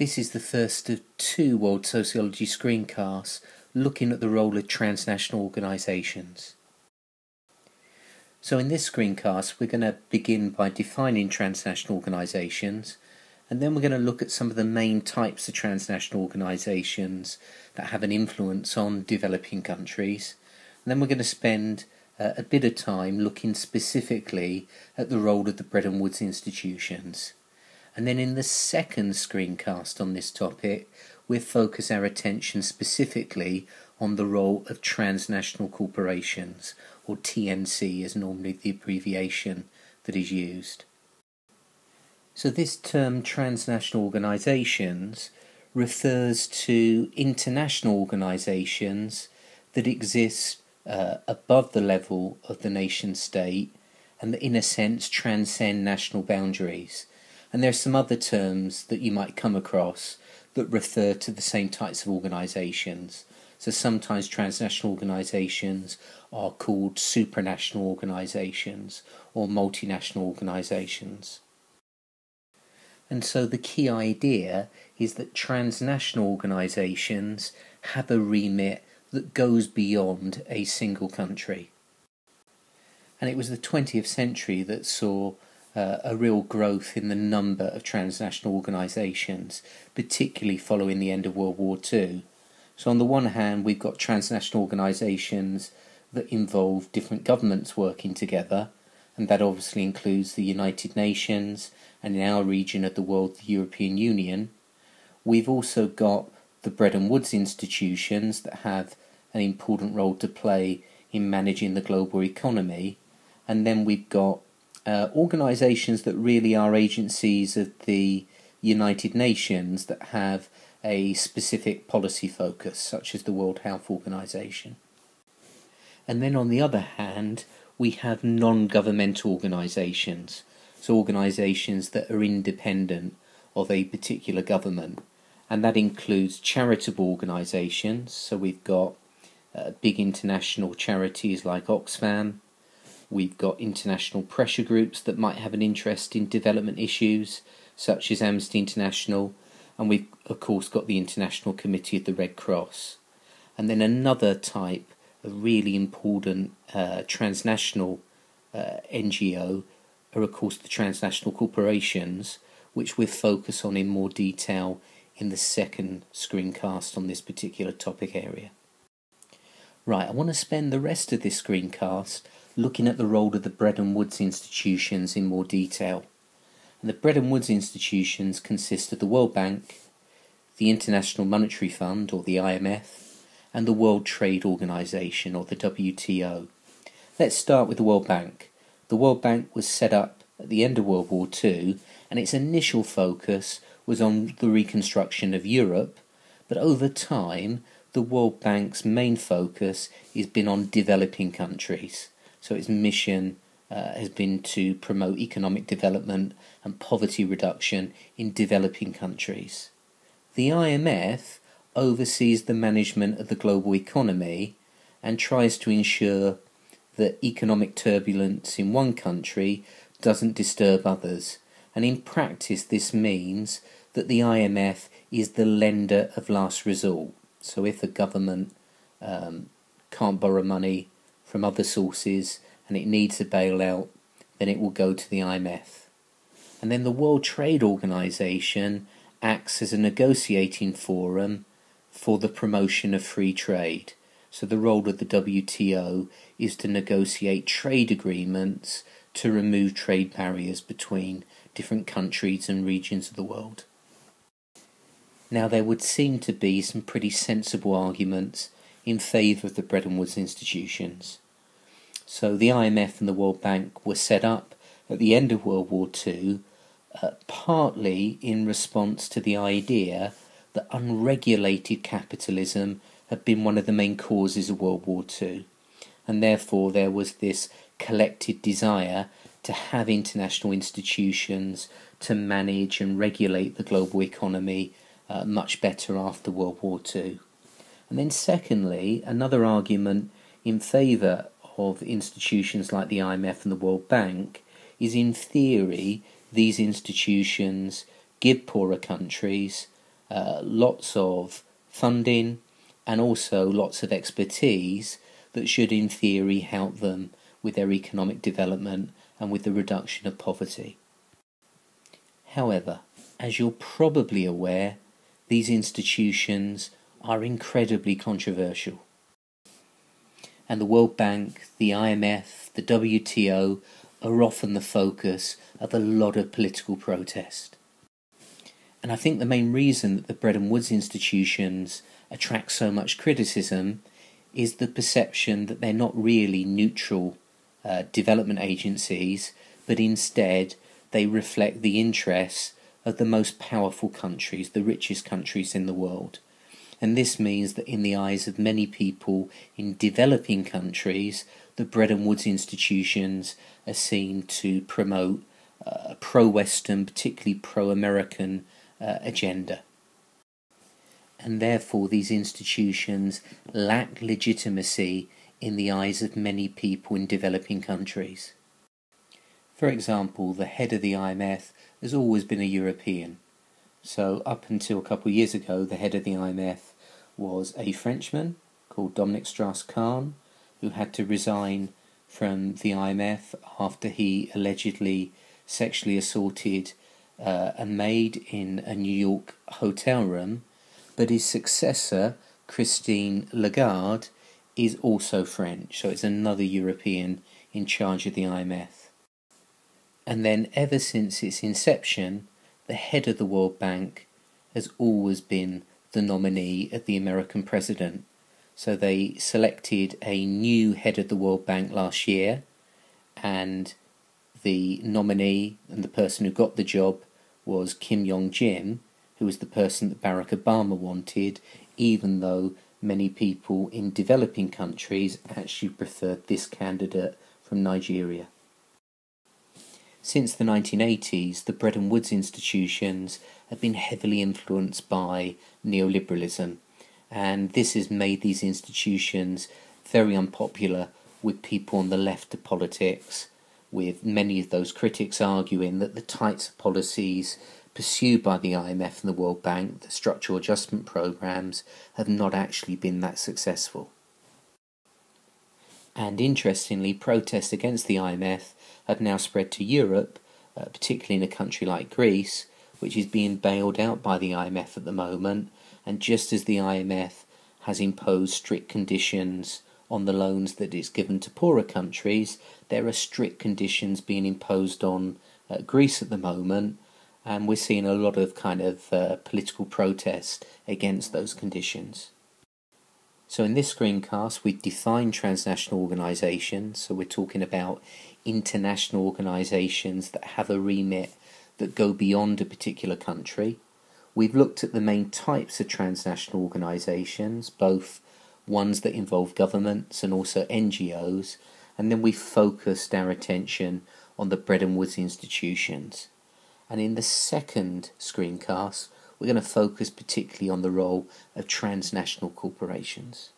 This is the first of two World Sociology screencasts looking at the role of transnational organisations. So in this screencast we're going to begin by defining transnational organisations, and then we're going to look at some of the main types of transnational organisations that have an influence on developing countries. And then we're going to spend a bit of time looking specifically at the role of the Bretton Woods institutions. And then in the second screencast on this topic, we'll focus our attention specifically on the role of transnational corporations, or TNC is normally the abbreviation that is used. So this term transnational organisations refers to international organisations that exist above the level of the nation state and that in a sense transcend national boundaries. And there are some other terms that you might come across that refer to the same types of organisations. So sometimes transnational organisations are called supranational organisations or multinational organisations. And so the key idea is that transnational organisations have a remit that goes beyond a single country. And it was the 20th century that saw a real growth in the number of transnational organisations, particularly following the end of World War II. So on the one hand, we've got transnational organisations that involve different governments working together, and that obviously includes the United Nations, and in our region of the world, the European Union. We've also got the Bretton Woods institutions that have an important role to play in managing the global economy, and then we've got organisations that really are agencies of the United Nations that have a specific policy focus, such as the World Health Organization. And then on the other hand, we have non-governmental organisations, so organisations that are independent of a particular government, and that includes charitable organisations. So we've got big international charities like Oxfam. We've got international pressure groups that might have an interest in development issues, such as Amnesty International, and we've of course got the International Committee of the Red Cross. And then another type of really important transnational NGO are of course the transnational corporations, which we'll focus on in more detail in the second screencast on this particular topic area. Right, I want to spend the rest of this screencast looking at the role of the Bretton Woods institutions in more detail. And the Bretton Woods institutions consist of the World Bank, the International Monetary Fund, or the IMF, and the World Trade Organization, or the WTO. Let's start with the World Bank. The World Bank was set up at the end of World War II, and its initial focus was on the reconstruction of Europe, but over time the World Bank's main focus has been on developing countries. So its mission has been to promote economic development and poverty reduction in developing countries. The IMF oversees the management of the global economy and tries to ensure that economic turbulence in one country doesn't disturb others. And in practice this means that the IMF is the lender of last resort. So if a government can't borrow money from other sources and it needs a bailout, then it will go to the IMF. And then the World Trade Organization acts as a negotiating forum for the promotion of free trade. So the role of the WTO is to negotiate trade agreements to remove trade barriers between different countries and regions of the world. Now there would seem to be some pretty sensible arguments in favour of the Bretton Woods institutions. So the IMF and the World Bank were set up at the end of World War II, partly in response to the idea that unregulated capitalism had been one of the main causes of World War II, and therefore there was this collective desire to have international institutions to manage and regulate the global economy much better after World War II. And then secondly, another argument in favour of institutions like the IMF and the World Bank is, in theory, these institutions give poorer countries lots of funding, and also lots of expertise that should in theory help them with their economic development and with the reduction of poverty. However, as you're probably aware, these institutions are incredibly controversial. And the World Bank, the IMF, the WTO are often the focus of a lot of political protest. And I think the main reason that the Bretton Woods institutions attract so much criticism is the perception that they're not really neutral development agencies, but instead they reflect the interests of the most powerful countries, the richest countries in the world. And this means that in the eyes of many people in developing countries, the Bretton Woods institutions are seen to promote a pro-Western, particularly pro-American agenda. And therefore these institutions lack legitimacy in the eyes of many people in developing countries. For example, the head of the IMF has always been a European. So up until a couple of years ago, the head of the IMF was a Frenchman called Dominique Strauss-Kahn, who had to resign from the IMF after he allegedly sexually assaulted a maid in a New York hotel room. But his successor, Christine Lagarde, is also French, so it's another European in charge of the IMF. And then ever since its inception, the head of the World Bank has always been the nominee of the American president. So they selected a new head of the World Bank last year, and the nominee and the person who got the job was Kim Jong-jin, who was the person that Barack Obama wanted, even though many people in developing countries actually preferred this candidate from Nigeria. Since the 1980s, the Bretton Woods institutions have been heavily influenced by neoliberalism, and this has made these institutions very unpopular with people on the left of politics, with many of those critics arguing that the types of policies pursued by the IMF and the World Bank, the structural adjustment programs, have not actually been that successful. And interestingly, protests against the IMF have now spread to Europe, particularly in a country like Greece, which is being bailed out by the IMF at the moment. And just as the IMF has imposed strict conditions on the loans that it's given to poorer countries, there are strict conditions being imposed on Greece at the moment, and we're seeing a lot of political protest against those conditions. So in this screencast, we define transnational organisations, so we're talking about international organisations that have a remit that go beyond a particular country. We've looked at the main types of transnational organisations, both ones that involve governments and also NGOs, and then we focused our attention on the Bretton Woods institutions. And in the second screencast, we're going to focus particularly on the role of transnational corporations.